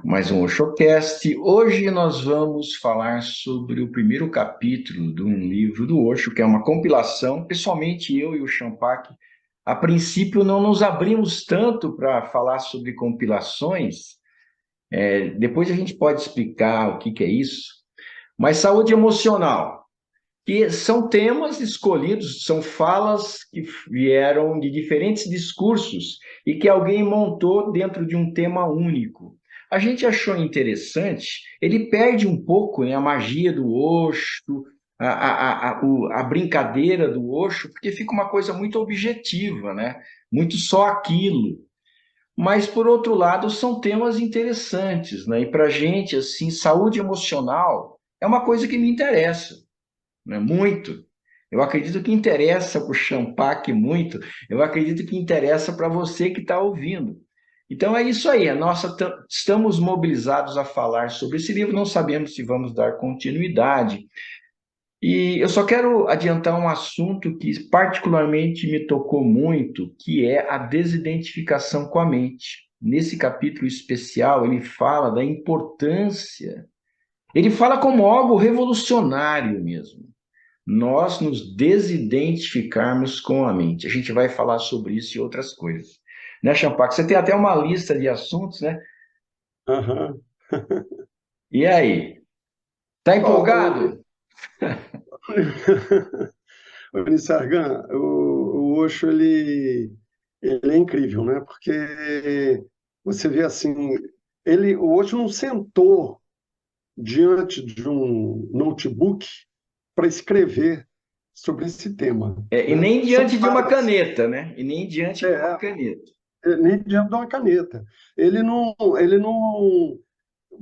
Mais um Oshocast. Hoje nós vamos falar sobre o primeiro capítulo de um livro do Osho, que é uma compilação. Pessoalmente, eu e o Champak, a princípio, não nos abrimos tanto para falar sobre compilações. Depois a gente pode explicar o que é isso. Mas saúde emocional, que são temas escolhidos, são falas que vieram de diferentes discursos e que alguém montou dentro de um tema único. A gente achou interessante, ele perde um pouco, né, a magia do Osho, a brincadeira do Osho, porque fica uma coisa muito objetiva, né? Muito só aquilo. Mas, por outro lado, são temas interessantes, né? E para a gente, assim, saúde emocional é uma coisa que me interessa, né? Muito. Eu acredito que interessa para o Champak muito, eu acredito que interessa para você que está ouvindo. Então é isso aí, estamos mobilizados a falar sobre esse livro, não sabemos se vamos dar continuidade. E eu só quero adiantar um assunto que particularmente me tocou muito, que é a desidentificação com a mente. Nesse capítulo especial, ele fala da importância, ele fala como algo revolucionário mesmo, nós nos desidentificarmos com a mente. A gente vai falar sobre isso e outras coisas. Né, Champaco? Você tem até uma lista de assuntos, né? Aham. E aí? Tá Ó, empolgado? o Nisargan, o Osho, ele é incrível, né? Porque você vê assim, o Osho não sentou diante de um notebook para escrever sobre esse tema, E né? nem São diante de uma falas, caneta, né? E nem diante de uma é, caneta. nem diante de uma caneta. Ele não.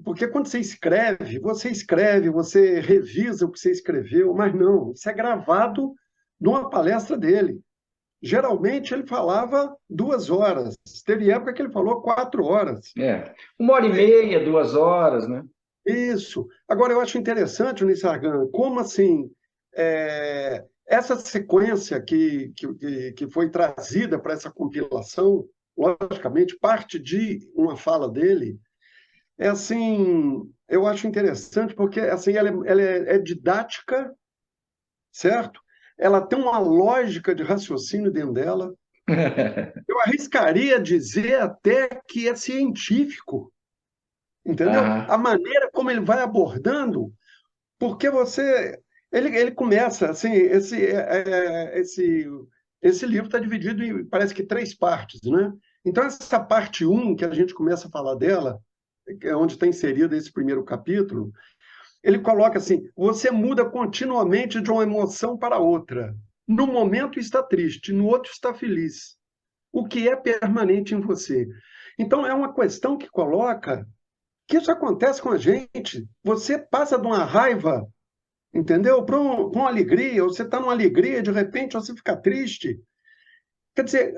Porque quando você escreve, você revisa o que você escreveu, mas não, isso é gravado numa palestra dele. Geralmente ele falava 2 horas. Teve época que ele falou 4 horas. 1 hora e meia, 2 horas, né? Isso. Agora, eu acho interessante, Nisargan, como assim, essa sequência que foi trazida para essa compilação, logicamente, parte de uma fala dele, é assim, eu acho interessante porque assim, ela é didática, certo? Ela tem uma lógica de raciocínio dentro dela. Eu arriscaria dizer até que é científico, entendeu? Aham. A maneira como ele vai abordando, porque ele começa assim, esse livro está dividido em, parece que 3 partes, né? Então essa parte um que a gente começa a falar dela, que é onde está inserido esse primeiro capítulo, ele coloca assim: você muda continuamente de uma emoção para outra. No momento está triste, no outro está feliz. O que é permanente em você? Então, é uma questão que coloca que isso acontece com a gente. Você passa de uma raiva, entendeu? Para uma alegria, ou você está numa alegria, de repente você fica triste. Quer dizer,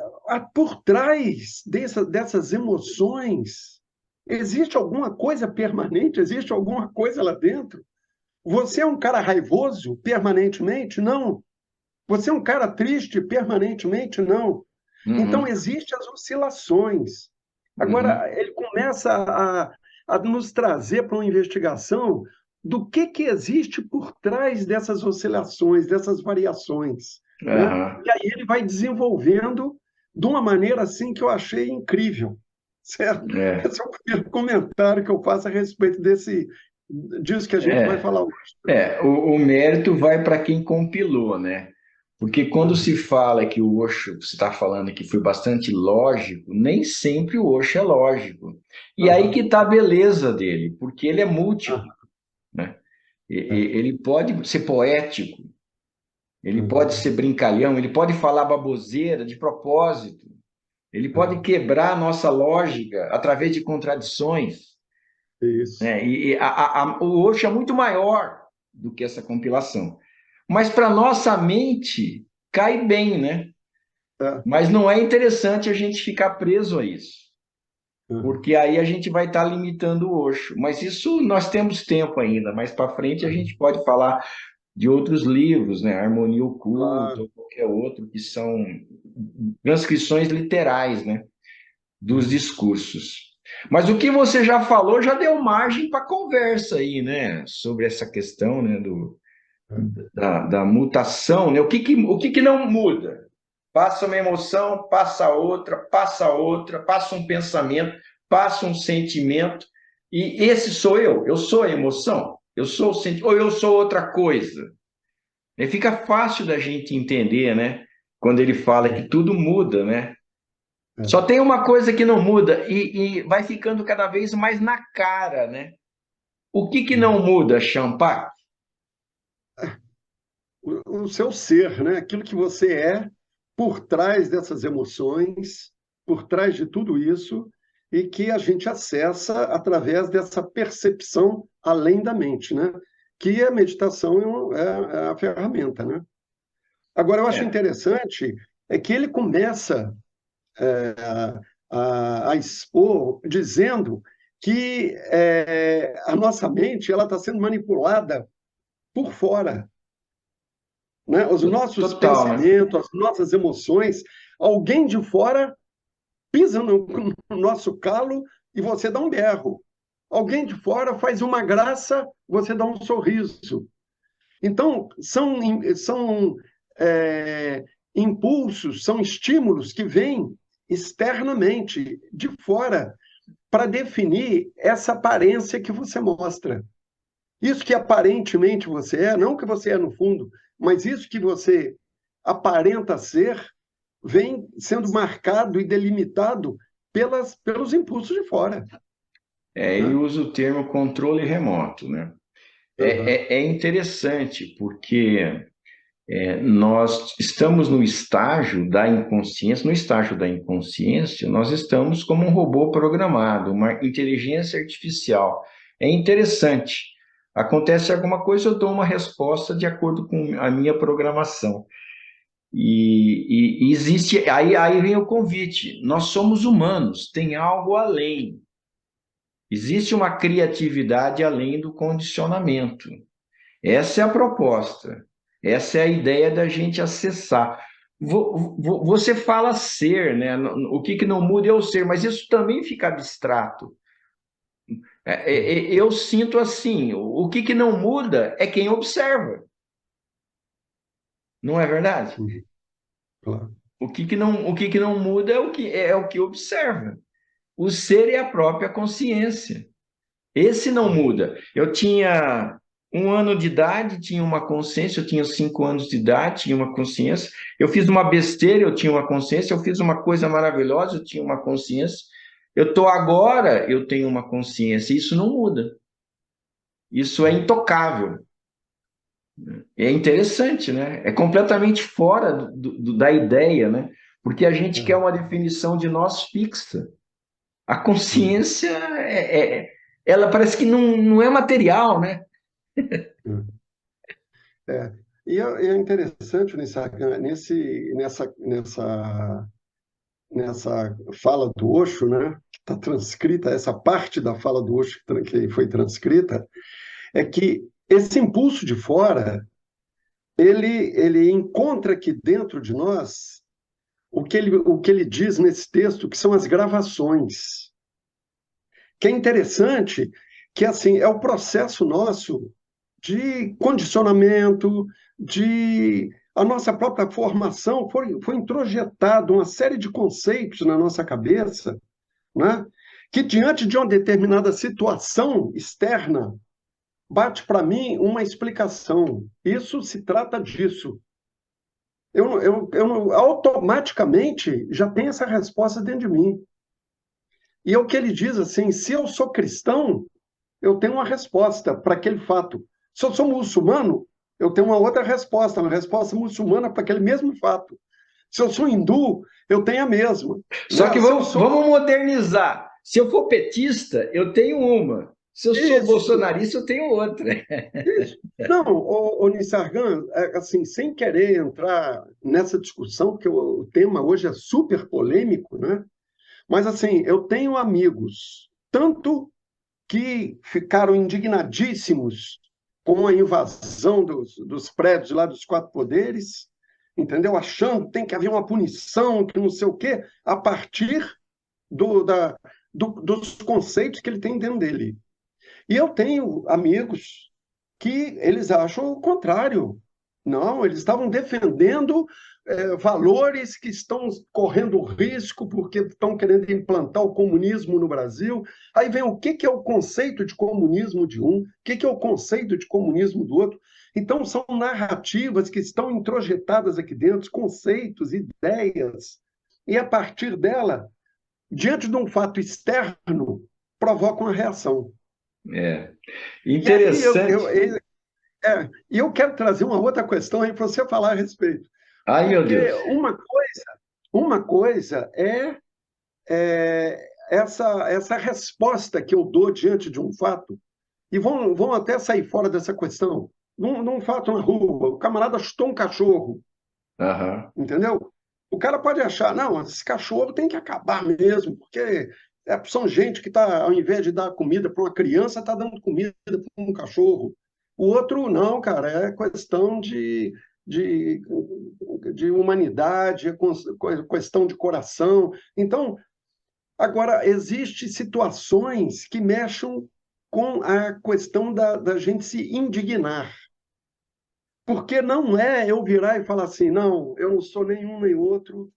por trás dessas emoções, existe alguma coisa permanente, existe alguma coisa lá dentro. Você é um cara raivoso permanentemente? Não. Você é um cara triste permanentemente? Não. Então, Uhum. existem as oscilações. Uhum. Agora, ele começa a nos trazer para uma investigação do que existe por trás dessas oscilações, dessas variações, né? Aham. E aí ele vai desenvolvendo de uma maneira assim que eu achei incrível, certo? É. Esse é o primeiro comentário que eu faço a respeito disso que a gente vai É. falar hoje. O mérito vai para quem compilou, né? Porque quando se fala que o Osho, você está falando que foi bastante lógico, nem sempre o Osho é lógico. E aí que Aham, está a beleza dele, porque ele é múltiplo, aham, né? é, Ele pode ser poético, ele pode aham, ser brincalhão, ele pode falar baboseira de propósito, ele pode é, quebrar a nossa lógica através de contradições, isso. né? O Osho é muito maior do que essa compilação. Mas para nossa mente cai bem, né? É, Mas não é interessante a gente ficar preso a isso, aham, porque aí a gente vai estar limitando o Osho. Mas isso nós temos tempo ainda. Mais para frente a aham, gente pode falar de outros livros, né? Harmonia Oculta claro. ou qualquer outro, que são transcrições literais, né? Dos Aham. discursos. Mas o que você já falou já deu margem para conversa aí, né? Sobre essa questão, né, da mutação, né? O que que não muda? Passa uma emoção, passa outra, passa um pensamento, passa um sentimento, e esse sou eu sou a emoção, eu sou o sentimento, ou eu sou outra coisa. E fica fácil da gente entender, né? Quando ele fala que tudo muda, né? É. Só tem uma coisa que não muda e vai ficando cada vez mais na cara, né? O que que não muda, Champa? O seu ser, né? Aquilo que você é por trás dessas emoções, por trás de tudo isso, e que a gente acessa através dessa percepção além da mente, né? Que a meditação é a ferramenta, né? Agora, eu acho É, interessante é que ele começa a expor dizendo que a nossa mente ela está sendo manipulada por fora, né? Os nossos total, né? pensamentos, as nossas emoções, alguém de fora pisa no nosso calo e você dá um berro. Alguém de fora faz uma graça, você dá um sorriso. Então, são impulsos, são estímulos que vêm externamente, de fora, para definir essa aparência que você mostra. Isso que aparentemente você é, não que você é no fundo, mas isso que você aparenta ser, vem sendo marcado e delimitado pelos impulsos de fora. Ele Né? usa o termo controle remoto, né? Uhum. É interessante porque nós estamos no estágio da inconsciência, no estágio da inconsciência, nós estamos como um robô programado, uma inteligência artificial. É interessante. Acontece alguma coisa, eu dou uma resposta de acordo com a minha programação. E existe, aí vem o convite. Nós somos humanos, tem algo além. Existe uma criatividade além do condicionamento. Essa é a proposta. Essa é a ideia da gente acessar. Você fala ser, né? O que que não muda é o ser, mas isso também fica abstrato. Eu sinto assim, o que que não muda é quem observa, não é verdade? Uhum. Claro. O que que não muda é o que observa. O ser é a própria consciência. Esse não muda. Eu tinha 1 ano de idade, tinha uma consciência, eu tinha 5 anos de idade, tinha uma consciência. Eu fiz uma besteira, eu tinha uma consciência. Eu fiz uma coisa maravilhosa, eu tinha uma consciência. Eu estou agora, eu tenho uma consciência. Isso não muda. Isso é intocável. É interessante, né? É completamente fora da ideia, né? Porque a gente quer É. uma definição de nós fixa. A Uhum. consciência, ela parece que não é material, né? É. E é interessante nessa fala do Osho, né, que está transcrita, essa parte da fala do Osho que foi transcrita, é que esse impulso de fora, ele encontra aqui dentro de nós o que ele diz nesse texto, que são as gravações. Que é interessante que assim é o processo nosso de condicionamento, de a nossa própria formação foi introjetado uma série de conceitos na nossa cabeça, né? Que diante de uma determinada situação externa bate para mim uma explicação. Isso se trata disso. Automaticamente já tem essa resposta dentro de mim. E é o que ele diz assim: se eu sou cristão, eu tenho uma resposta para aquele fato. Se eu sou muçulmano, eu tenho uma outra resposta, uma resposta muçulmana para aquele mesmo fato. Se eu sou hindu, eu tenho a mesma. Só Né? que Se eu vamos, sou vamos modernizar. Se eu for petista, eu tenho uma. Se eu sou isso, bolsonarista, eu tenho outra. isso. Não, o Nissargan, assim, sem querer entrar nessa discussão, porque o tema hoje é super polêmico, né? Mas assim, eu tenho amigos, tanto que ficaram indignadíssimos com a invasão dos prédios lá dos quatro poderes, entendeu? Achando que tem que haver uma punição, que não sei o quê, a partir do, da, dos conceitos que ele tem dentro dele. E eu tenho amigos que eles acham o contrário. Não, eles estavam defendendo valores que estão correndo risco porque estão querendo implantar o comunismo no Brasil. Aí vem o que é o conceito de comunismo de um, o que é o conceito de comunismo do outro. Então, são narrativas que estão introjetadas aqui dentro, conceitos, ideias, e a partir dela, diante de um fato externo, provocam uma reação. É. E aí Interessante. eu quero trazer uma outra questão aí para você falar a respeito. Ai, meu Porque Deus. uma coisa essa resposta que eu dou diante de um fato, e vão até sair fora dessa questão. Num fato na rua, o camarada chutou um cachorro, Aham. entendeu? O cara pode achar, não, esse cachorro tem que acabar mesmo, porque são gente que está, ao invés de dar comida para uma criança, está dando comida para um cachorro. O outro, não, cara, é questão de, de humanidade, é questão de coração. Então, agora, existem situações que mexem com a questão da gente se indignar. Porque não é eu virar e falar assim, não, eu não sou nenhum nem outro,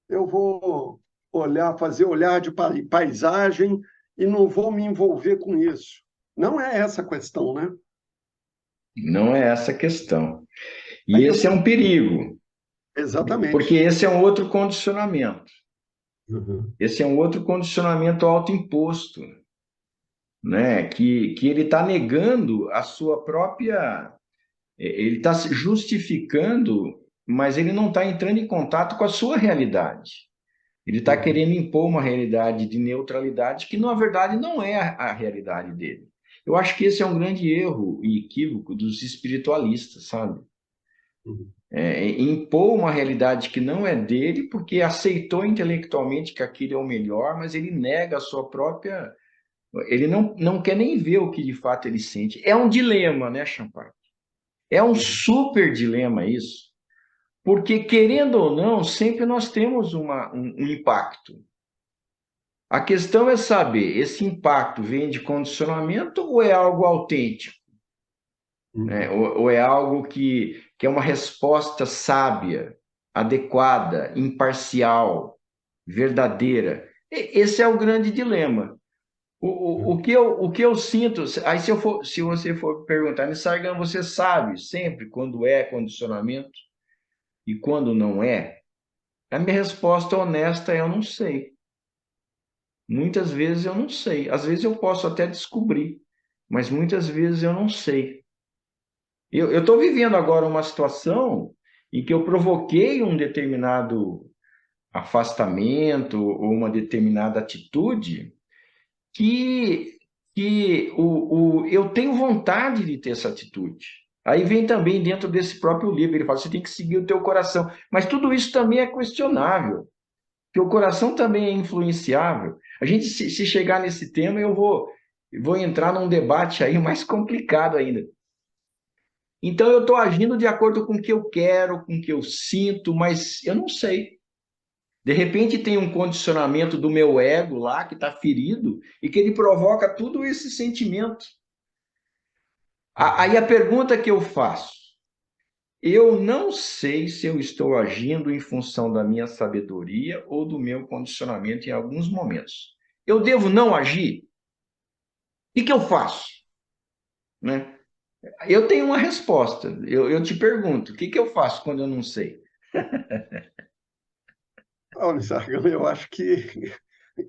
eu vou olhar, fazer olhar de paisagem e não vou me envolver com isso. Não é essa a questão, né? Não é essa a questão. E Aí esse é eu... um perigo, porque Exatamente. esse é um outro condicionamento. Uhum. Esse é um outro condicionamento autoimposto, né? Que ele está negando a sua própria. Ele está se justificando, mas ele não está entrando em contato com a sua realidade. Ele está Uhum. querendo impor uma realidade de neutralidade que, na verdade, não é a realidade dele. Eu acho que esse é um grande erro e equívoco dos espiritualistas, sabe? Uhum. Impor uma realidade que não é dele, porque aceitou intelectualmente que aquilo é o melhor, mas ele nega a sua própria. Ele não quer nem ver o que de fato ele sente. É um dilema, né, Champagne? É um Uhum. super dilema isso, porque, querendo ou não, sempre nós temos um impacto. A questão é saber, esse impacto vem de condicionamento ou é algo autêntico? Né? Uhum. Ou é algo que é uma resposta sábia, adequada, imparcial, verdadeira? Esse é o grande dilema. O que eu sinto, aí se você for perguntar, Sargan, você sabe sempre quando é condicionamento e quando não é? A minha resposta honesta é eu não sei. Muitas vezes eu não sei. Às vezes eu posso até descobrir, mas muitas vezes eu não sei. Eu estou vivendo agora uma situação em que eu provoquei um determinado afastamento ou uma determinada atitude que, que eu tenho vontade de ter essa atitude. Aí vem também dentro desse próprio livro, ele fala, você tem que seguir o teu coração. Mas tudo isso também é questionável, porque o coração também é influenciável. A gente, se chegar nesse tema, eu vou entrar num debate aí mais complicado ainda. Então, eu estou agindo de acordo com o que eu quero, com o que eu sinto, mas eu não sei. De repente, tem um condicionamento do meu ego lá que está ferido e que ele provoca tudo esse sentimento. Aí a pergunta que eu faço: eu não sei se eu estou agindo em função da minha sabedoria ou do meu condicionamento em alguns momentos. Eu devo não agir? O que eu faço? Né? Eu tenho uma resposta. Eu te pergunto: o que eu faço quando eu não sei? Olha, Sargão, eu acho que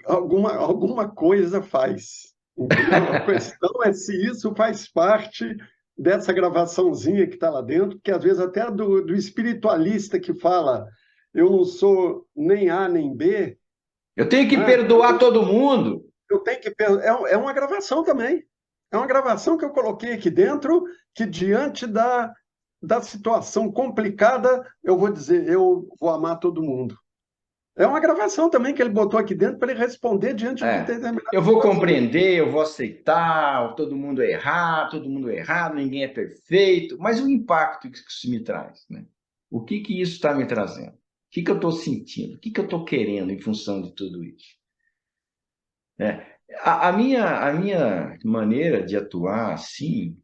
alguma coisa faz, entendeu? A questão é se isso faz parte dessa gravaçãozinha que está lá dentro, que às vezes até do espiritualista que fala eu não sou nem A nem B, Eu tenho que né? perdoar todo mundo. Eu tenho que é uma gravação também. É uma gravação que eu coloquei aqui dentro, que diante da situação complicada, eu vou dizer, eu vou amar todo mundo. É uma gravação também que ele botou aqui dentro para ele responder diante de Eu determinadas vou situações. compreender, eu vou aceitar, todo mundo é errado, ninguém é perfeito, mas o impacto que isso me traz, né? O que isso está me trazendo? O que eu estou sentindo? O que eu estou querendo em função de tudo isso? A minha maneira de atuar, assim,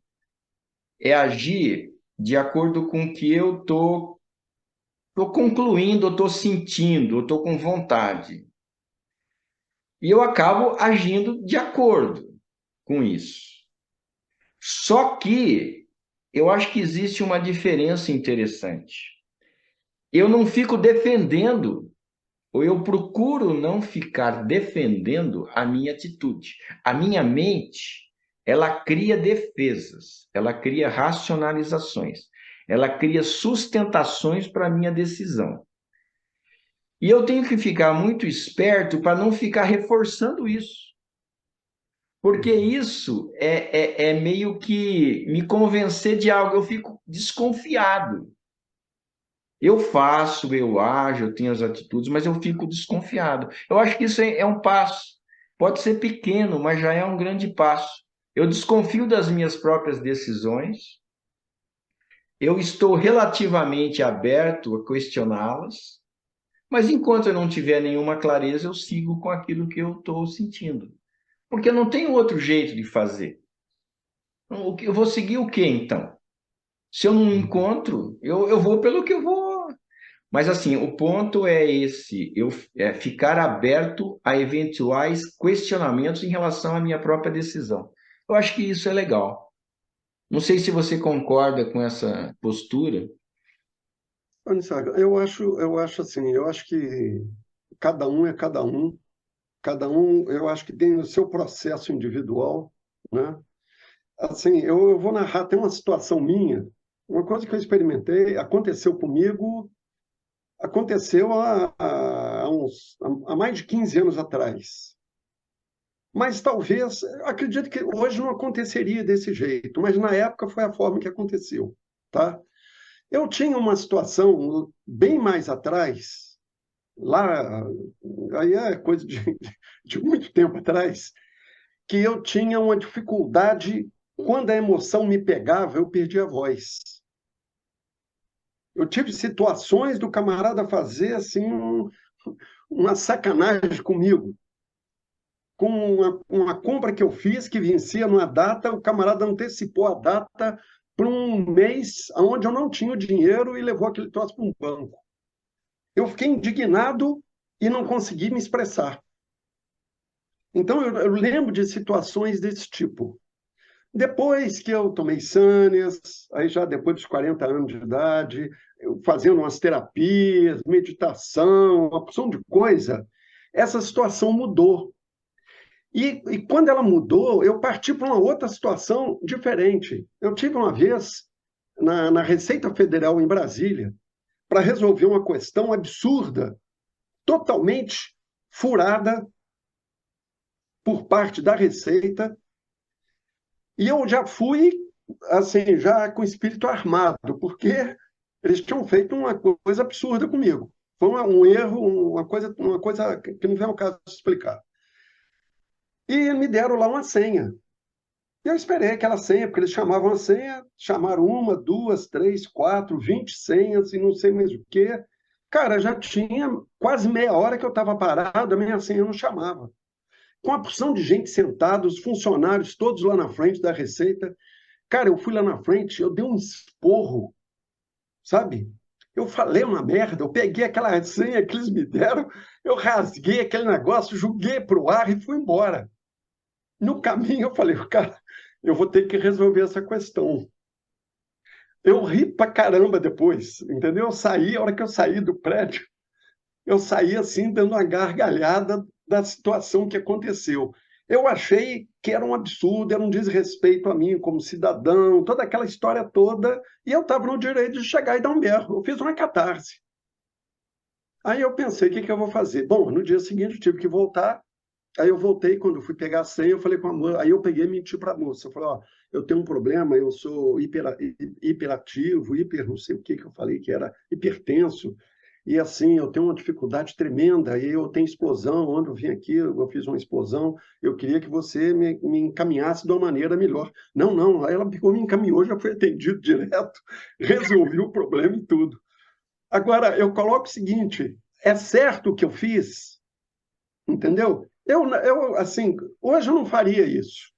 é agir de acordo com o que eu tô concluindo, eu tô sentindo, eu tô com vontade. E eu acabo agindo de acordo com isso. Só que eu acho que existe uma diferença interessante. Eu não fico defendendo, ou eu procuro não ficar defendendo a minha atitude. A minha mente, ela cria defesas, ela cria racionalizações, ela cria sustentações para a minha decisão. E eu tenho que ficar muito esperto para não ficar reforçando isso. Porque isso é meio que me convencer de algo, eu fico desconfiado. Eu faço, eu ajo, eu tenho as atitudes, mas eu fico desconfiado. Eu acho que isso é um passo. Pode ser pequeno, mas já é um grande passo. Eu desconfio das minhas próprias decisões, eu estou relativamente aberto a questioná-las, mas enquanto eu não tiver nenhuma clareza, eu sigo com aquilo que eu estou sentindo. Porque eu não tenho outro jeito de fazer. Eu vou seguir o quê, então? Se eu não encontro, eu vou pelo que eu vou. Mas assim, o ponto é esse, ficar aberto a eventuais questionamentos em relação à minha própria decisão. Eu acho que isso é legal. Não sei se você concorda com essa postura. Anissaga, eu acho assim, eu acho que cada um é cada um, eu acho que tem o seu processo individual, né? Assim, eu vou narrar, tem uma situação minha, uma coisa que eu experimentei, aconteceu comigo, aconteceu há mais de 15 anos atrás. Mas talvez, eu acredito que hoje não aconteceria desse jeito, mas na época foi a forma que aconteceu, tá? Eu tinha uma situação bem mais atrás, lá, aí é coisa de muito tempo atrás, que eu tinha uma dificuldade, quando a emoção me pegava, eu perdia a voz. Eu tive situações do camarada fazer assim uma sacanagem comigo. Com uma compra que eu fiz, que vencia numa data, o camarada antecipou a data para um mês onde eu não tinha o dinheiro e levou aquele troço para um banco. Eu fiquei indignado e não consegui me expressar. Então, eu lembro de situações desse tipo. Depois que eu tomei Sânias, aí já depois dos 40 anos de idade, eu fazendo umas terapias, meditação, uma opção de coisa, essa situação mudou. E quando ela mudou, eu parti para uma outra situação diferente. Eu tive uma vez na Receita Federal em Brasília para resolver uma questão absurda, totalmente furada por parte da Receita, e eu já fui assim, já com espírito armado, porque eles tinham feito uma coisa absurda comigo. Foi um erro, uma coisa que não vem ao caso de explicar. E me deram lá uma senha. E eu esperei aquela senha, porque eles chamavam a senha, chamaram uma, duas, três, quatro, 20 senhas e não sei mais o quê. Cara, já tinha quase meia hora que eu estava parado, a minha senha não chamava. Com a porção de gente sentada, os funcionários todos lá na frente da Receita. Cara, eu fui lá na frente, eu dei um esporro, sabe? Eu falei uma merda, eu peguei aquela senha que eles me deram, eu rasguei aquele negócio, joguei para o ar e fui embora. No caminho, eu falei, cara, eu vou ter que resolver essa questão. Eu ri pra caramba depois, entendeu? Eu saí, a hora que eu saí do prédio, eu saí assim, dando uma gargalhada da situação que aconteceu. Eu achei que era um absurdo, era um desrespeito a mim como cidadão, toda aquela história toda, e eu estava no direito de chegar e dar um berro. Eu fiz uma catarse. Aí eu pensei, o que eu vou fazer? Bom, no dia seguinte eu tive que voltar. Aí eu voltei, quando eu fui pegar a senha, eu falei com a moça, aí eu peguei e menti para a moça. Eu falei, ó, eu tenho um problema, eu sou hiperativo, não sei o que eu falei que era hipertenso, e assim, eu tenho uma dificuldade tremenda, e eu tenho explosão, onde eu vim aqui, eu fiz uma explosão, eu queria que você me encaminhasse de uma maneira melhor. Não, não, aí ela me encaminhou, já foi atendido direto, resolvi o problema e tudo. Agora, eu coloco o seguinte, é certo o que eu fiz, entendeu? assim, hoje eu não faria isso,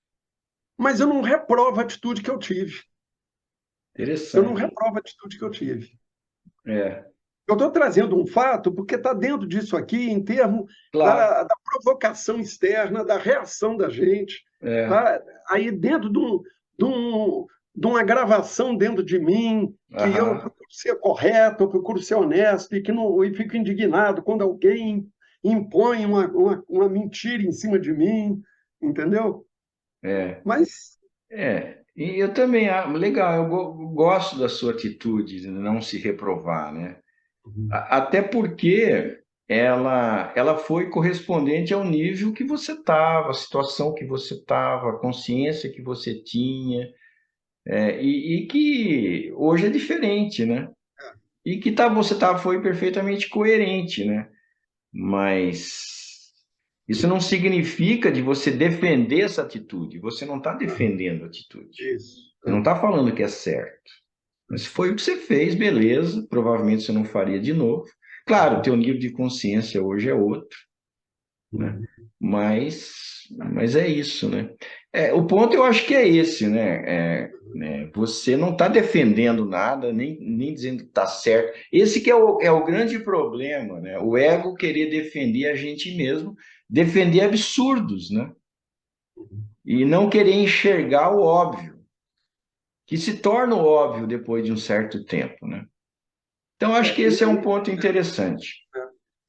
mas eu não reprovo a atitude que eu tive. Eu não Interessante. reprovo a atitude que eu tive. É, Eu estou trazendo um fato porque está dentro disso aqui, em termos claro. da provocação externa, da reação da gente, É, tá? Aí dentro de, um, de uma gravação dentro de mim, que eu aham, procuro ser correto, eu procuro ser honesto, e que não, e fico indignado quando alguém impõe uma mentira em cima de mim, entendeu? é. Mas É, e eu também, legal, eu gosto da sua atitude de não se reprovar, né? Até porque ela foi correspondente ao nível que você estava, a situação que você estava, a consciência que você tinha, e que hoje é diferente, né? E que foi perfeitamente coerente, né? Mas isso não significa de você defender essa atitude, você não está defendendo a atitude. isso. Você não está falando que é certo. Mas foi o que você fez, beleza. Provavelmente você não faria de novo. Claro, teu nível de consciência hoje é outro, né? Mas é isso, né? O ponto eu acho que é esse, né? Você não está defendendo nada, nem dizendo que está certo. Esse que é o grande problema, né? O ego querer defender a gente mesmo, defender absurdos, né? E não querer enxergar o óbvio, que se torna óbvio depois de um certo tempo, né? Então, acho É, que esse é um ponto interessante.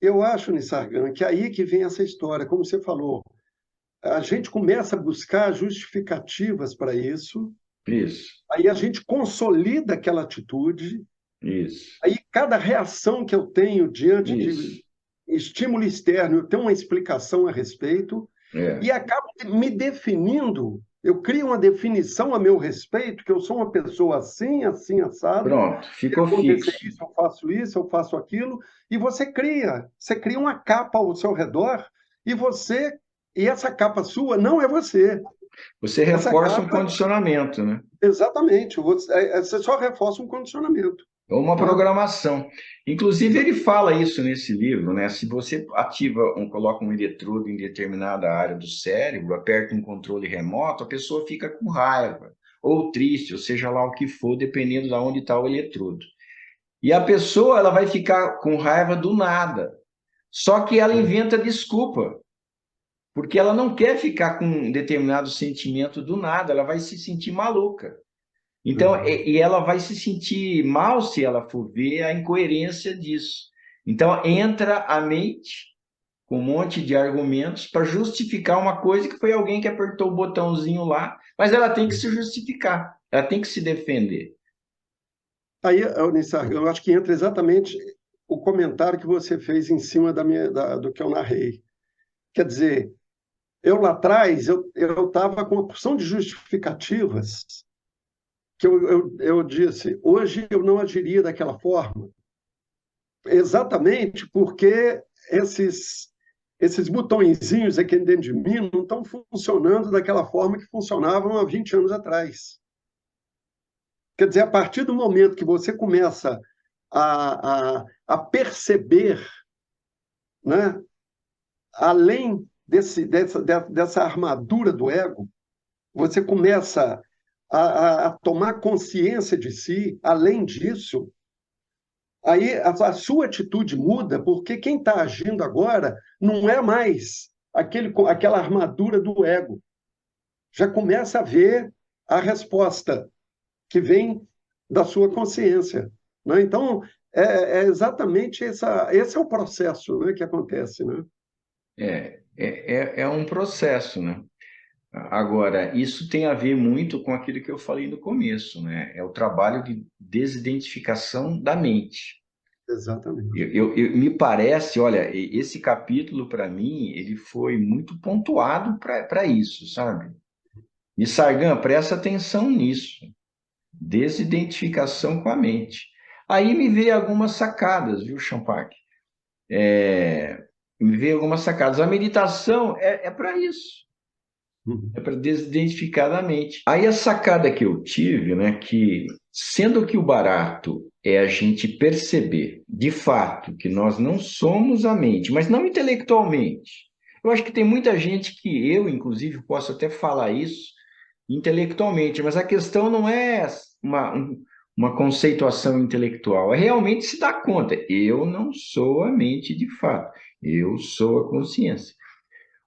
eu acho, Nissargan, que aí que vem essa história, como você falou, a gente começa a buscar justificativas para isso, Isso, aí a gente consolida aquela atitude, isso, aí cada reação que eu tenho diante de isso. estímulo externo, eu tenho uma explicação a respeito, e É. acabo me definindo, eu crio uma definição a meu respeito, que eu sou uma pessoa assim, assim, assado, Pronto, se ficou acontecer fixo. isso, eu faço aquilo, e você cria uma capa ao seu redor, e e essa capa sua não é você. Você Essa reforça um capa, condicionamento, né? exatamente, você só reforça um condicionamento, Ou uma né? programação. Inclusive, ele fala isso nesse livro, né? Se você coloca um eletrodo em determinada área do cérebro, aperta um controle remoto, a pessoa fica com raiva, ou triste, ou seja lá o que for, dependendo de onde está o eletrodo. E a pessoa, ela vai ficar com raiva do nada. Só que ela inventa desculpa, porque ela não quer ficar com um determinado sentimento do nada, ela vai se sentir maluca. Então, Uhum. e ela vai se sentir mal se ela for ver a incoerência disso. Então, entra a mente com um monte de argumentos para justificar uma coisa que foi alguém que apertou o botãozinho lá, mas ela tem que se justificar, ela tem que se defender. Aí, Nissar, eu acho que entra exatamente o comentário que você fez em cima do que eu narrei. Quer dizer, eu lá atrás, eu estava com uma porção de justificativas que eu disse, hoje eu não agiria daquela forma, exatamente porque esses botõezinhos aqui dentro de mim não estão funcionando daquela forma que funcionavam há 20 anos atrás. Quer dizer, a partir do momento que você começa a perceber, né, além dessa armadura do ego, você começa a tomar consciência de si, além disso, aí a sua atitude muda, porque quem está agindo agora não é mais aquela armadura do ego. Já começa a ver a resposta que vem da sua consciência. Né? Então, é exatamente esse é o processo, né, que acontece. Né? É um processo, né? Agora, isso tem a ver muito com aquilo que eu falei no começo, né? É o trabalho de desidentificação da mente. Exatamente. Me parece, olha, esse capítulo para mim ele foi muito pontuado para isso, sabe? E Sargan, presta atenção nisso, desidentificação com a mente. Aí me veio algumas sacadas, viu, Champac? Me veio algumas sacadas. A meditação é para isso, é Uhum. para desidentificar da mente. Aí a sacada que eu tive, né, que sendo que o barato é a gente perceber, de fato, que nós não somos a mente, mas não intelectualmente. Eu acho que tem muita gente que eu, inclusive, posso até falar isso intelectualmente, mas a questão não é uma conceituação intelectual, é realmente se dar conta. Eu não sou a mente de fato, eu sou a consciência.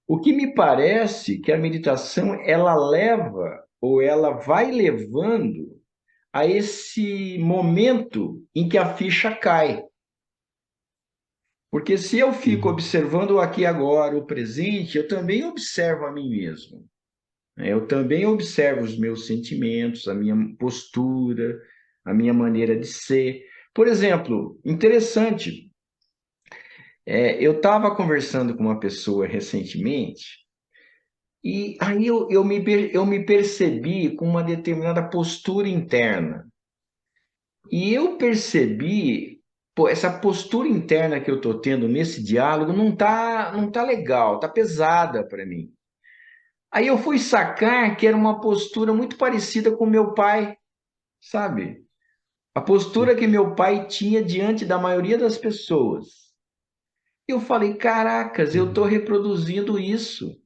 O que me parece que a meditação ela leva ou ela vai levando a esse momento em que a ficha cai. Porque se eu fico Uhum. observando o aqui e agora, o presente, eu também observo a mim mesmo. Eu também observo os meus sentimentos, a minha postura, a minha maneira de ser. Por exemplo, interessante, eu estava conversando com uma pessoa recentemente e aí eu me percebi com uma determinada postura interna. E eu percebi, pô, essa postura interna que eu estou tendo nesse diálogo não tá legal, tá pesada para mim. Aí eu fui sacar que era uma postura muito parecida com meu pai, sabe? A postura que meu pai tinha diante da maioria das pessoas. Eu falei, caracas, eu estou Uhum. reproduzindo isso.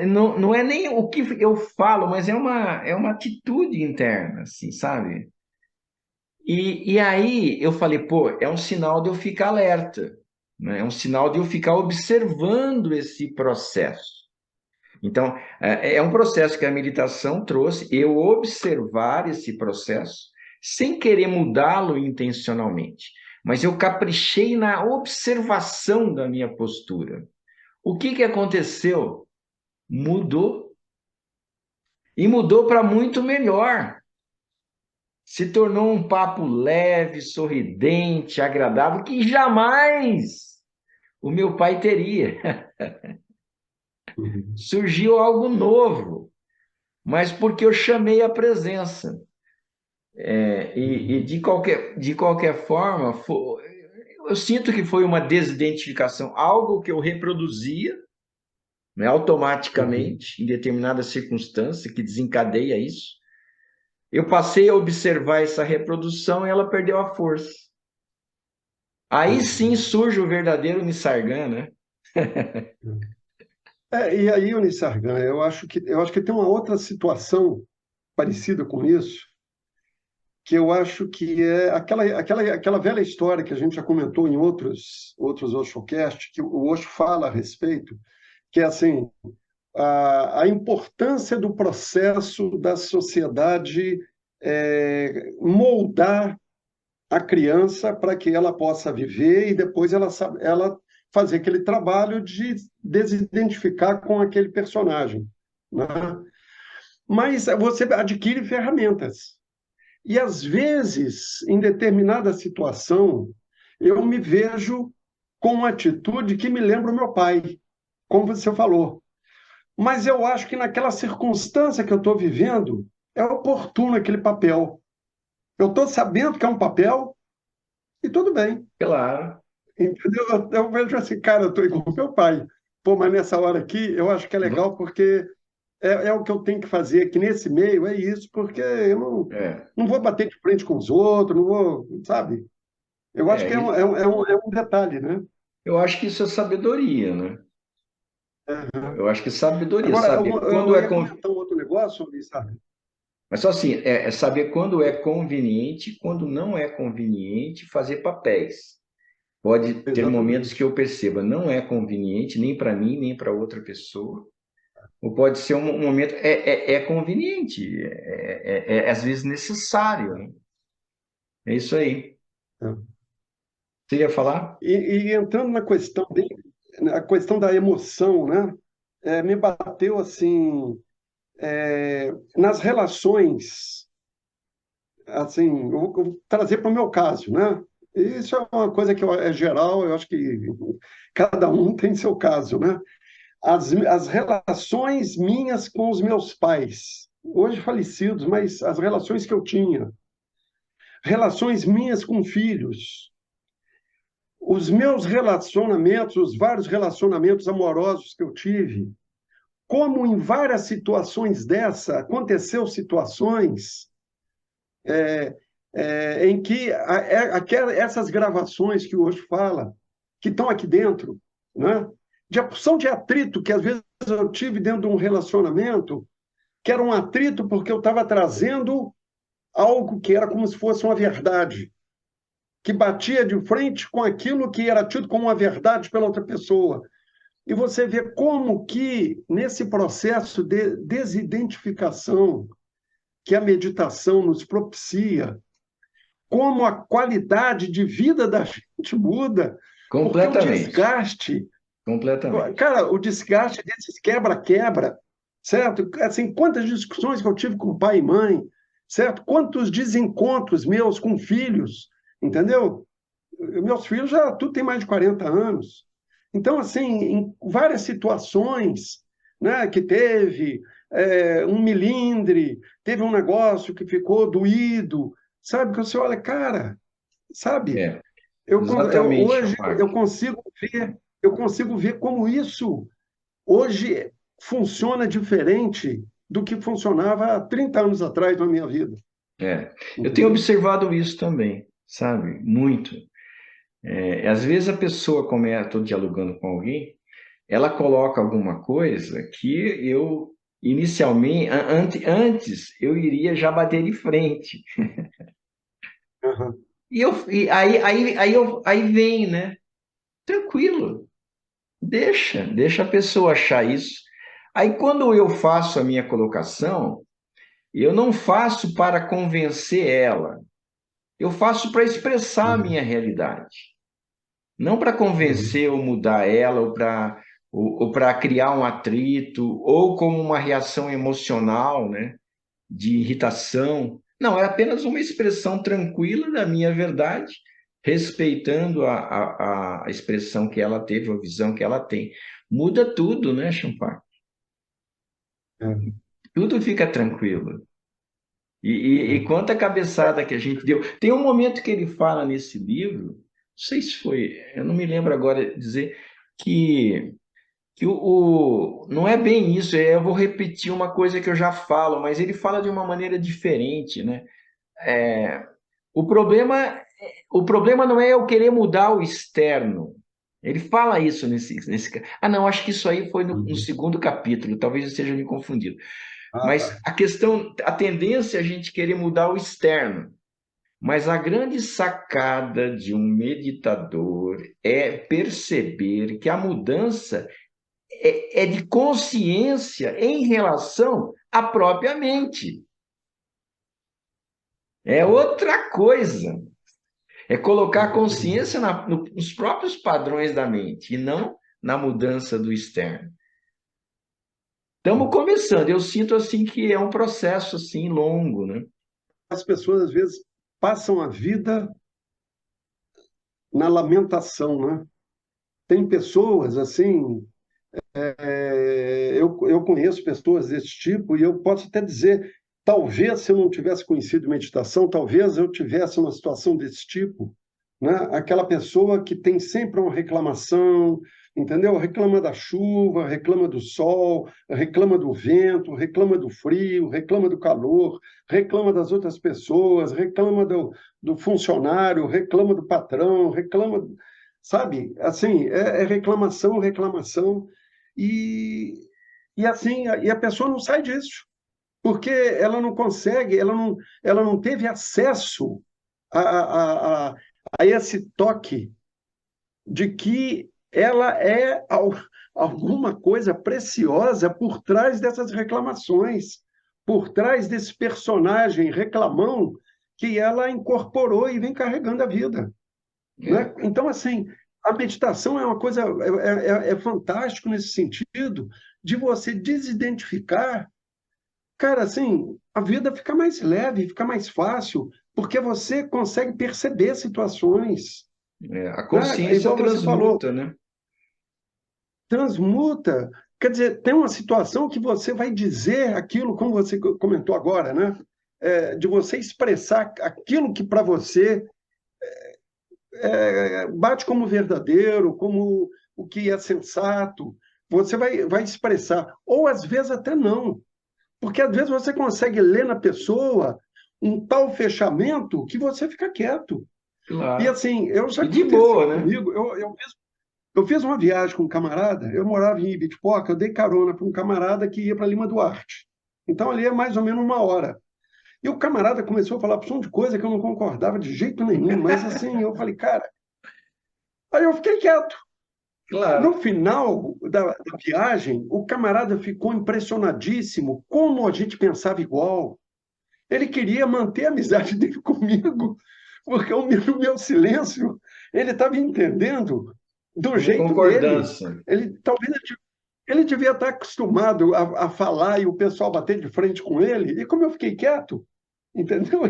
Não, não é nem o que eu falo, mas é uma atitude interna, assim, sabe? E aí eu falei, pô, é um sinal de eu ficar alerta, né? É um sinal de eu ficar observando esse processo. Então, é um processo que a meditação trouxe, eu observar esse processo, sem querer mudá-lo intencionalmente, mas eu caprichei na observação da minha postura. O que que aconteceu? Mudou. E mudou para muito melhor. Se tornou um papo leve, sorridente, agradável, que jamais o meu pai teria. Uhum. Surgiu algo novo, mas porque eu chamei a presença. E Uhum. de qualquer forma, eu sinto que foi uma desidentificação, algo que eu reproduzia, né, Uhum. automaticamente, em determinada circunstância, que desencadeia isso. Eu passei a observar essa reprodução e ela perdeu a força. Aí sim Uhum. surge o verdadeiro Nisargam, né? E aí, Unisargan, eu acho que tem uma outra situação parecida com isso, que eu acho que é aquela velha história que a gente já comentou em outros Oshocast, que o Osho fala a respeito, que é assim, a importância do processo da sociedade moldar a criança para que ela possa viver e depois ela fazer aquele trabalho de desidentificar com aquele personagem, né? Mas você adquire ferramentas. E às vezes, em determinada situação, eu me vejo com uma atitude que me lembra o meu pai, como você falou. Mas eu acho que naquela circunstância que eu estou vivendo, é oportuno aquele papel. Eu estou sabendo que é um papel e tudo bem. Claro. Entendeu? Eu vejo assim, cara, eu estou igual ao meu pai. Pô, mas nessa hora aqui, eu acho que é legal porque é o que eu tenho que fazer aqui nesse meio, é isso, porque eu É, não vou bater de frente com os outros, não vou, sabe? Eu acho que é um, é, é um, é um, é um detalhe, né? eu acho que isso é sabedoria, né? Aham. Eu acho que sabedoria, Agora, saber quando eu é ia comentar um outro negócio, sabe? mas só assim, é saber quando é conveniente e quando não é conveniente fazer papéis. Pode ter momentos que Exatamente. eu perceba, não é conveniente nem para mim, nem para outra pessoa. Ou pode ser um momento, é conveniente, é às vezes necessário, né? É isso aí. É. Você ia falar? E entrando na questão da emoção, né? Me bateu assim, nas relações, assim, eu vou trazer para o meu caso, né? Isso é uma coisa que é geral, eu acho que cada um tem seu caso, né? As relações minhas com os meus pais, hoje falecidos, mas as relações que eu tinha, relações minhas com filhos, os meus relacionamentos, os vários relacionamentos amorosos que eu tive, como em várias situações aconteceu situações em que essas gravações que o Osho fala, que estão aqui dentro, né? de porção de atrito que às vezes eu tive dentro de um relacionamento, que era um atrito porque eu estava trazendo algo que era como se fosse uma verdade, que batia de frente com aquilo que era tido como uma verdade pela outra pessoa. E você vê como que, nesse processo de desidentificação que a meditação nos propicia, como a qualidade de vida da gente muda, porque o Completamente. desgaste, Completamente. cara, o desgaste desses quebra-quebra, certo? Assim, quantas discussões que eu tive com pai e mãe, certo? Quantos desencontros meus com filhos, entendeu? Meus filhos já tudo tem mais de 40 anos. Então, assim, em várias situações, né, que teve um melindre, teve um negócio que ficou doído, sabe? Que você olha, cara, sabe? É, exatamente, Hoje Champac. eu consigo ver como isso hoje funciona diferente do que funcionava há 30 anos atrás na minha vida, É. Eu tenho entendeu? observado isso também, sabe? Muito. Às vezes a pessoa começa, estou dialogando com alguém, ela coloca alguma coisa que eu, inicialmente, antes, eu iria já bater de frente. Aham. Aí vem, né? Tranquilo, deixa a pessoa achar isso. Aí quando eu faço a minha colocação, eu não faço para convencer ela, eu faço para expressar a Uhum. minha realidade. Não para Uhum. convencer ou mudar ela, ou para criar um atrito, ou como uma reação emocional, né, de irritação. Não, é apenas uma expressão tranquila da minha verdade, respeitando a expressão que ela teve, a visão que ela tem. Muda tudo, né, Champagne? É. Tudo fica tranquilo. E É. quanta cabeçada que a gente deu. Tem um momento que ele fala nesse livro, não sei se foi, eu não me lembro agora dizer, que não é bem isso, eu vou repetir uma coisa que eu já falo, mas ele fala de uma maneira diferente, né? É, o problema, o problema não é eu querer mudar o externo. Ele fala isso nesse. Ah, não, acho que isso aí foi no Uhum. segundo capítulo, talvez eu esteja me confundindo. Ah, Mas tá. a questão, a tendência é a gente querer mudar o externo. Mas a grande sacada de um meditador é perceber que a mudança é de consciência em relação à própria mente. É outra coisa. É colocar a Entendi. consciência nos próprios padrões da mente e não na mudança do externo. Estamos começando. Eu sinto assim que é um processo assim longo, né? As pessoas, às vezes, passam a vida na lamentação, né? Tem pessoas, assim, eu conheço pessoas desse tipo e eu posso até dizer, talvez se eu não tivesse conhecido meditação, talvez eu tivesse uma situação desse tipo, né? Aquela pessoa que tem sempre uma reclamação, entendeu? Reclama da chuva, reclama do sol, reclama do vento, reclama do frio, reclama do calor, reclama das outras pessoas, reclama do funcionário, reclama do patrão, reclama, sabe? Assim, é reclamação, reclamação. E, e assim, e a pessoa não sai disso, porque ela não consegue, ela não teve acesso a, a, a, a esse toque de que ela é alguma coisa preciosa por trás dessas reclamações, por trás desse personagem reclamão que ela incorporou e vem carregando a vida, né? É, Então, assim, a meditação é uma coisa, é fantástico nesse sentido, de você desidentificar, cara, assim, a vida fica mais leve, fica mais fácil, porque você consegue perceber situações, a né? consciência Igual você falou, transmuta, né? transmuta, quer dizer, tem uma situação que você vai dizer aquilo, como você comentou agora, né? De você expressar aquilo que para você bate como verdadeiro, como o que é sensato, você vai expressar. Ou às vezes até não, porque às vezes você consegue ler na pessoa um tal fechamento que você fica quieto. E Claro. assim, eu já E de aconteceu boa, né? comigo, Eu fiz uma viagem com um camarada, eu morava em Ibitipoca, eu dei carona para um camarada que ia para Lima Duarte. Então ali é mais ou menos 1 hora. E o camarada começou a falar por de coisa que eu não concordava de jeito nenhum, mas assim, eu falei, cara. Aí eu fiquei quieto. Claro. No final da viagem, o camarada ficou impressionadíssimo como a gente pensava igual. Ele queria manter a amizade dele comigo, porque no meu silêncio ele estava entendendo do Uma jeito dele. concordância. Talvez ele devia estar acostumado a falar e o pessoal bater de frente com ele, e como eu fiquei quieto, entendeu?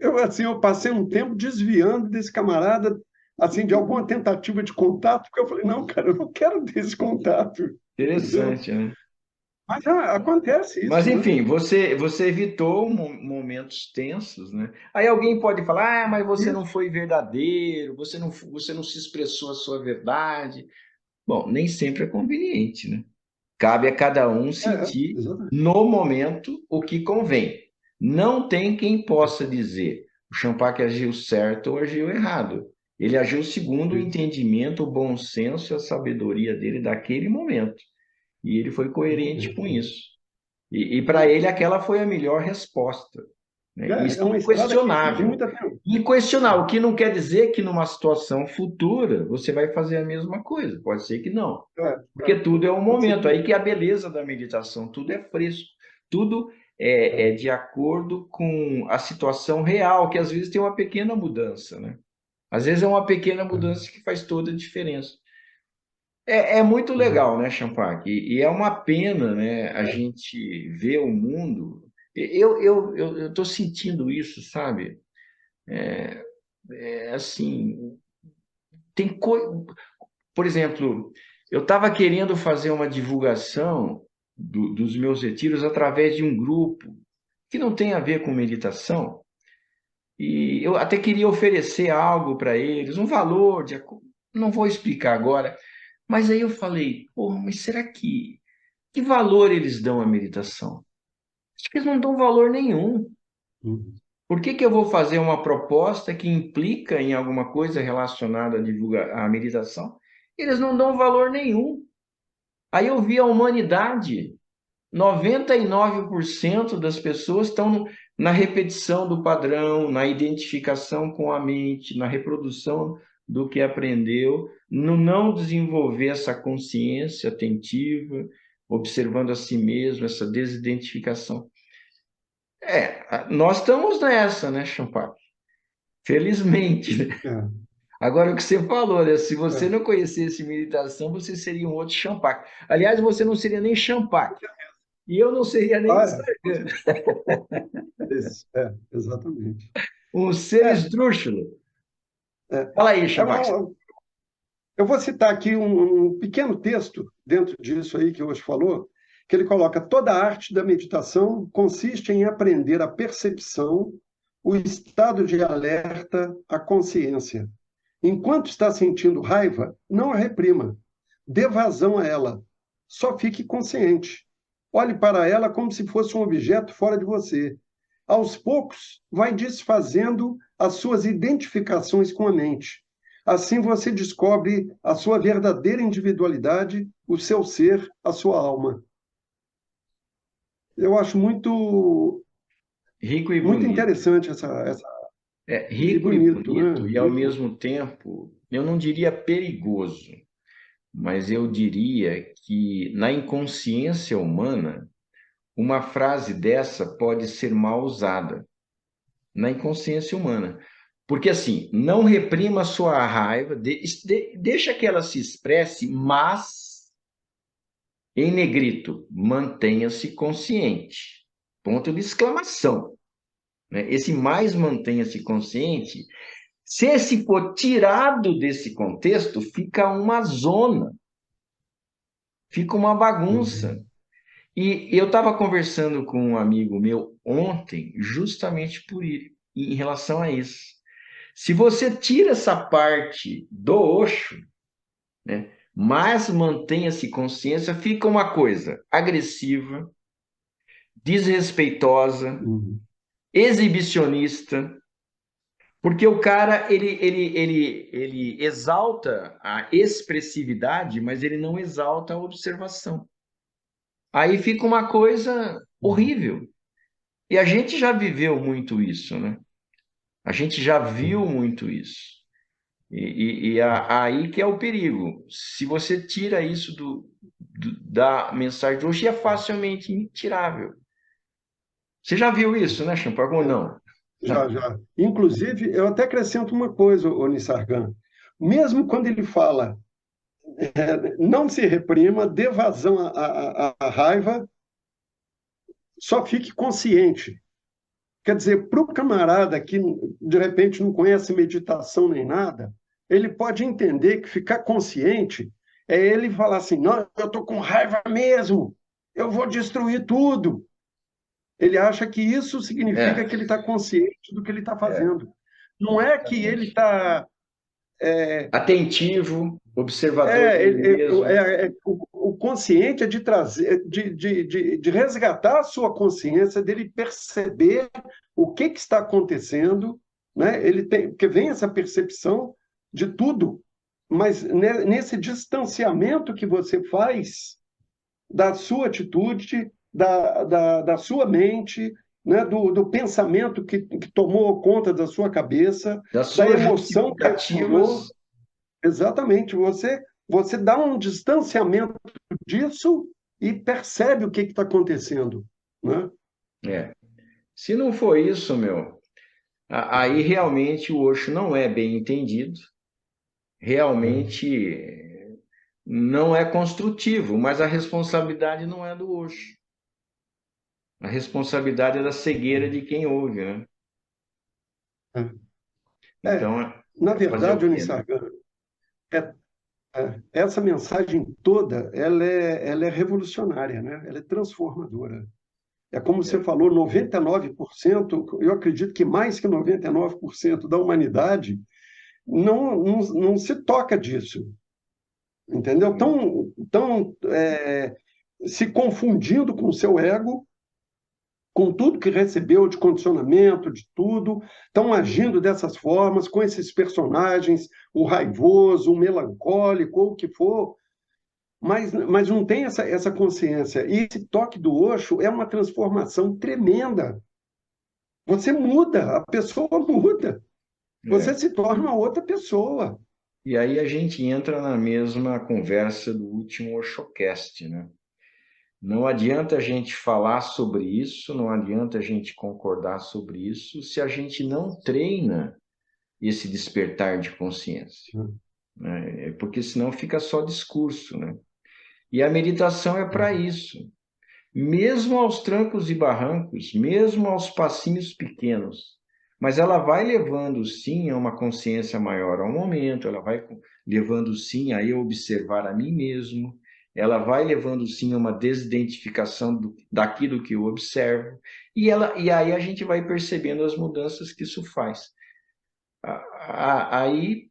Eu passei um tempo desviando desse camarada, assim, de alguma tentativa de contato, porque eu falei, não, cara, eu não quero desse contato, entendeu? Interessante, né? Mas acontece Mas, isso, né? enfim, você evitou momentos tensos, né? Aí alguém pode falar, ah, mas você não Isso, foi verdadeiro, você não se expressou a sua verdade. Bom, nem sempre é conveniente, né? Cabe a cada um sentir exatamente. no momento o que convém. Não tem quem possa dizer o Champaque agiu certo ou agiu errado. Ele agiu segundo o Isso. entendimento, o bom senso e a sabedoria dele daquele momento. E ele foi coerente com Exatamente. isso. E para ele aquela foi a melhor resposta, né? É Isso é uma estrada que de inquestionável. muita atenção. Inquestionável, o que não quer dizer que numa situação futura você vai fazer a mesma coisa. Pode ser que não. Porque tudo é um Pode ser que momento. não. Aí que é a beleza da meditação, tudo é fresco, tudo é de acordo com a situação real, que às vezes tem uma pequena mudança, né? Às vezes é uma pequena É, mudança que faz toda a diferença. É muito exato. legal, né, Champac? E é uma pena, né, a gente ver o mundo. Eu estou sentindo isso, sabe? É assim, tem coisa. Por exemplo, eu estava querendo fazer uma divulgação dos meus retiros através de um grupo que não tem a ver com meditação, e eu até queria oferecer algo para eles, um valor, não vou explicar agora, mas aí eu falei, pô, mas será que valor eles dão à meditação? Acho que eles não dão valor nenhum. Uhum. Por que eu vou fazer uma proposta que implica em alguma coisa relacionada à meditação? Eles não dão valor nenhum. Aí eu vi a humanidade, 99% das pessoas estão na repetição do padrão, na identificação com a mente, na reprodução do que aprendeu, no não desenvolver essa consciência atentiva, observando a si mesmo, essa desidentificação. Nós estamos nessa, né, Champagne? Felizmente, né? É, Agora, o que você falou, né? Se você é. não conhecesse meditação, você seria um outro Champagne. Aliás, você não seria nem Champagne. E eu não seria nem Com certeza. Isso, exatamente. um ser É, esdrúxulo. é. Fala aí, É Champagne. uma- eu vou citar aqui um pequeno texto dentro disso aí que hoje falou, que ele coloca: toda a arte da meditação consiste em aprender a percepção, o estado de alerta, a consciência. Enquanto está sentindo raiva, não a reprima. Dê vazão a ela. Só fique consciente. Olhe para ela como se fosse um objeto fora de você. Aos poucos, vai desfazendo as suas identificações com a mente. Assim você descobre a sua verdadeira individualidade, o seu ser, a sua alma. Eu acho Rico e muito bonito. interessante e Rico e bonito, né? bonito, e ao Muito bom. mesmo tempo, eu não diria perigoso, mas eu diria que na inconsciência humana, uma frase dessa pode ser mal usada. Na inconsciência humana. Porque assim, não reprima a sua raiva, deixa que ela se expresse, mas em negrito, mantenha-se consciente. Ponto de exclamação. Né? Esse mais mantenha-se consciente, se esse for tirado desse contexto, fica uma zona, fica uma bagunça. Uhum. E eu estava conversando com um amigo meu ontem, justamente em relação a isso. Se você tira essa parte do Osho, né, mas mantenha-se consciência, fica uma coisa agressiva, desrespeitosa, Uhum. exibicionista, Porque o cara, ele exalta a expressividade, mas ele não exalta a observação. Aí fica uma coisa horrível. E a gente já viveu muito isso, né? A gente já viu muito isso. Aí que é o perigo. Se você tira isso da mensagem de hoje, é facilmente tirável. Você já viu isso, né, Champagne, ou não? Já, já. Inclusive, eu até acrescento uma coisa, ô Nissargan. Mesmo quando ele fala, não se reprima, dê vazão à raiva, só fique consciente. Quer dizer, para o camarada que de repente não conhece meditação nem nada, ele pode entender que ficar consciente é ele falar assim: não, eu estou com raiva mesmo, eu vou destruir tudo. Ele acha que isso significa É, que ele está consciente do que ele está é, fazendo. Não é que ele exatamente. está. Atentivo, observador dele mesmo. O consciente é de trazer, de resgatar a sua consciência, dele perceber o que está acontecendo, né? Ele tem, porque vem essa percepção de tudo, mas nesse distanciamento que você faz da sua atitude, da sua mente, né? Do pensamento que tomou conta da sua cabeça, Das da suas emoção que aflorou. justificativas. Exatamente, você dá um distanciamento disso e percebe o que está acontecendo, né? É. Se não for isso, meu, aí realmente o Osho não é bem entendido, realmente não é construtivo, mas a responsabilidade não é do Osho. A responsabilidade é da cegueira de quem ouve, né? É, Então, na fazer o verdade, quê, né? Onissaga, é, essa mensagem toda, ela é revolucionária, né? Ela é transformadora. É como você É. falou, 99%, eu acredito que mais que 99% da humanidade não se toca disso, entendeu? Se confundindo com o seu ego, com tudo que recebeu de condicionamento, de tudo, estão agindo dessas formas, com esses personagens, o raivoso, o melancólico, ou o que for, mas não tem essa consciência. E esse toque do Osho é uma transformação tremenda. Você muda, a pessoa muda, você É. se torna outra pessoa. E aí a gente entra na mesma conversa do último Oshocast, né? Não adianta a gente falar sobre isso, não adianta a gente concordar sobre isso se a gente não treina esse despertar de consciência, né? Porque senão fica só discurso, né? E a meditação é para isso. Mesmo aos trancos e barrancos, mesmo aos passinhos pequenos, mas ela vai levando sim a uma consciência maior ao momento, ela vai levando sim a eu observar a mim mesmo, ela vai levando sim a uma desidentificação daquilo que eu observo, e aí a gente vai percebendo as mudanças que isso faz. Aí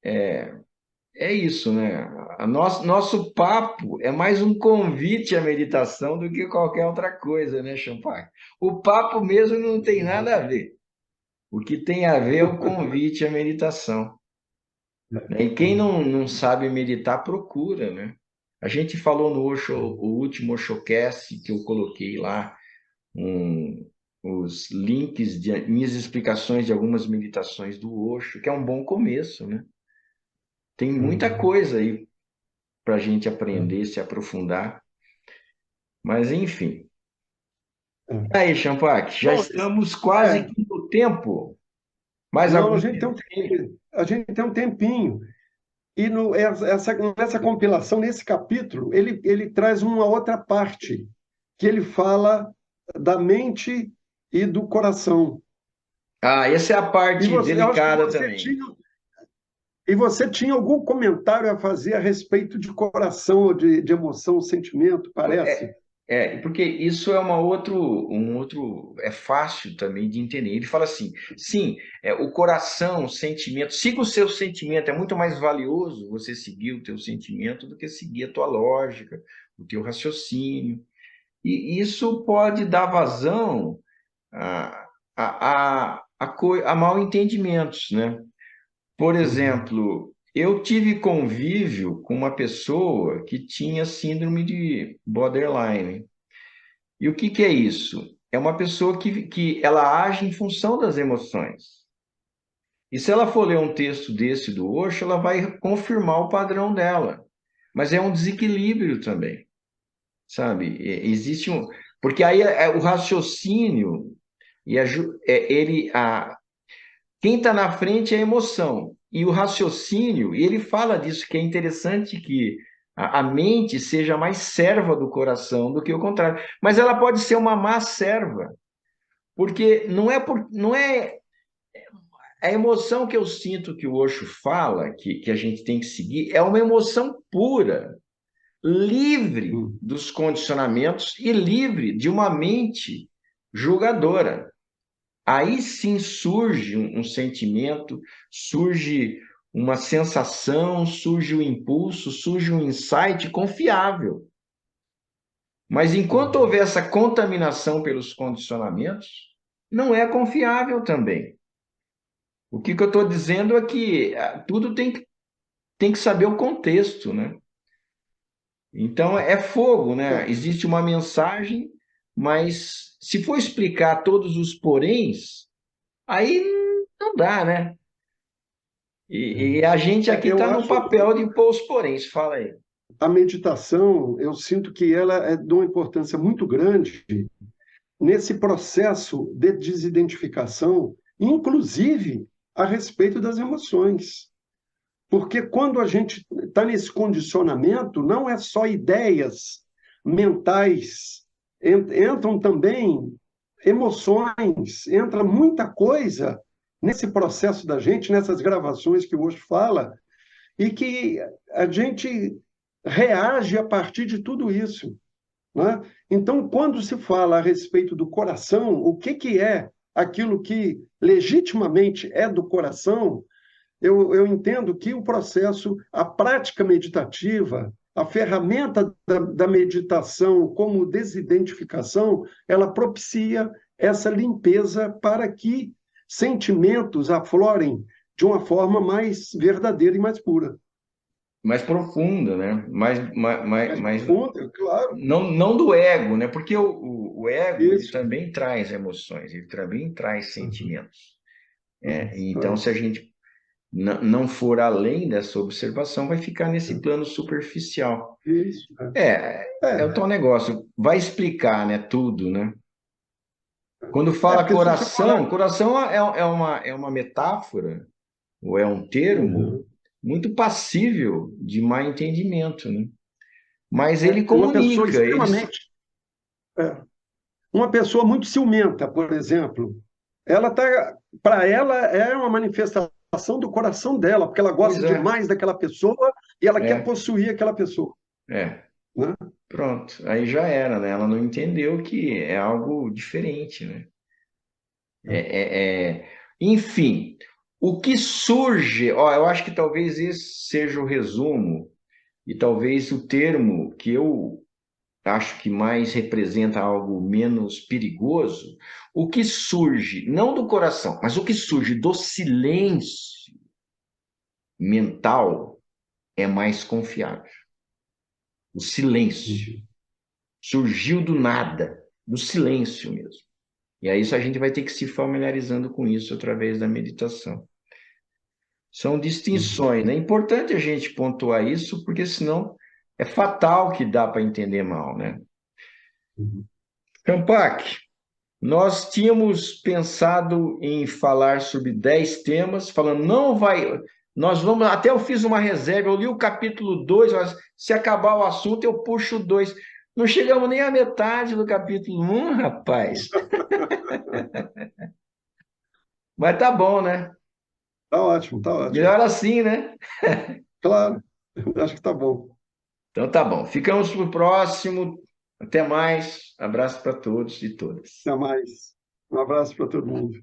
é isso, né? Nosso papo é mais um convite à meditação do que qualquer outra coisa, né, Champagne? O papo mesmo não tem nada a ver. O que tem a ver é o convite à meditação, né? E quem não sabe meditar, procura, né? A gente falou no Osho, o último Oshocast que eu coloquei lá, um, os links de minhas explicações de algumas meditações do Osho, que é um bom começo, né? Tem muita coisa aí para a gente aprender, se aprofundar. Mas, enfim. E aí, Champac, já Bom, estamos quase é, que no tempo. Mais não, algum tempo? a gente tem um tempinho. E nessa compilação, nesse capítulo, ele traz uma outra parte, que ele fala da mente e do coração. Ah, essa é a parte Eu acho que delicada também. você tinha algum comentário a fazer a respeito de coração, ou de emoção, sentimento, parece? Porque isso é é fácil também de entender. Ele fala assim, sim, o coração, o sentimento, siga o seu sentimento, é muito mais valioso você seguir o teu sentimento do que seguir a tua lógica, o teu raciocínio. E isso pode dar vazão a, a mal entendimentos, né? Por Uhum. exemplo, eu tive convívio com uma pessoa que tinha síndrome de borderline. E o que que é isso? É uma pessoa que ela age em função das emoções. E se ela for ler um texto desse do Osho, ela vai confirmar o padrão dela. Mas é um desequilíbrio também, sabe? Existe um. Porque aí o raciocínio e quem está na frente é a emoção. E o raciocínio, e ele fala disso, que é interessante que a mente seja mais serva do coração do que o contrário. Mas ela pode ser uma má serva, porque não é a emoção que eu sinto que o Osho fala, que a gente tem que seguir, é uma emoção pura, livre Uhum. dos condicionamentos e livre de uma mente julgadora. Aí sim surge um sentimento, surge uma sensação, surge um impulso, surge um insight confiável. Mas enquanto Uhum. houver essa contaminação pelos condicionamentos, não é confiável também. O que eu estou dizendo é que tudo tem que saber o contexto, né? Então é fogo, né? É, Existe uma mensagem, mas se for explicar todos os poréns, aí não dá, né? E a gente aqui eu está no acho papel de pôr os poréns, fala aí. a meditação, eu sinto que ela é de uma importância muito grande nesse processo de desidentificação, inclusive a respeito das emoções. Porque quando a gente está nesse condicionamento, não é só ideias mentais, entram também emoções, entra muita coisa nesse processo da gente, nessas gravações que o Osho fala, e que a gente reage a partir de tudo isso. Né? Então, quando se fala a respeito do coração, o que, que é aquilo que legitimamente é do coração, eu entendo que o processo, a prática meditativa, a ferramenta da meditação como desidentificação, ela propicia essa limpeza para que sentimentos aflorem de uma forma mais verdadeira e mais pura. Mais profunda, né? Mais Mais profunda, claro. não do ego, né? Porque o ego, ele Isso. também traz emoções, ele também traz Uhum. sentimentos. Uhum. Então, se a Traz. gente não for além dessa observação, vai ficar nesse Né? plano superficial. Isso. É o tal É, negócio, vai explicar, né, tudo, né? Quando fala porque se você for lá. coração é uma metáfora, ou é um termo Uhum. muito passível de mal entendimento, né? Mas ele Uma pessoa comunica, extremamente. É, uma pessoa muito ciumenta, por exemplo, ela tá, para ela é uma manifestação do coração dela, porque ela pois gosta demais daquela pessoa e ela quer é, possuir aquela pessoa, é, né? pronto, aí já era, né? Ela não entendeu que é algo diferente, né? Enfim, o que surge, ó, eu acho que talvez esse seja o resumo, e talvez o termo que eu acho que mais representa algo menos perigoso, o que surge, não do coração, mas o que surge do silêncio mental é mais confiável. O silêncio Uhum. surgiu do nada, do silêncio mesmo. E aí isso a gente vai ter que se familiarizando com isso através da meditação. São Uhum. distinções, né? É importante a gente pontuar isso, porque senão é fatal que dá para entender mal, né? Uhum. Campak, nós tínhamos pensado em falar sobre 10 temas, falando, não vai. Nós vamos. Até eu fiz uma reserva, eu li o capítulo 2, mas se acabar o assunto, eu puxo o 2. Não chegamos nem à metade do capítulo 1, rapaz. Mas tá bom, né? Tá ótimo, tá ótimo. Melhor assim, né? Claro, acho que tá bom. Então tá bom. Ficamos pro próximo. Até mais. Abraço para todos e todas. Até mais. Um abraço para todo mundo.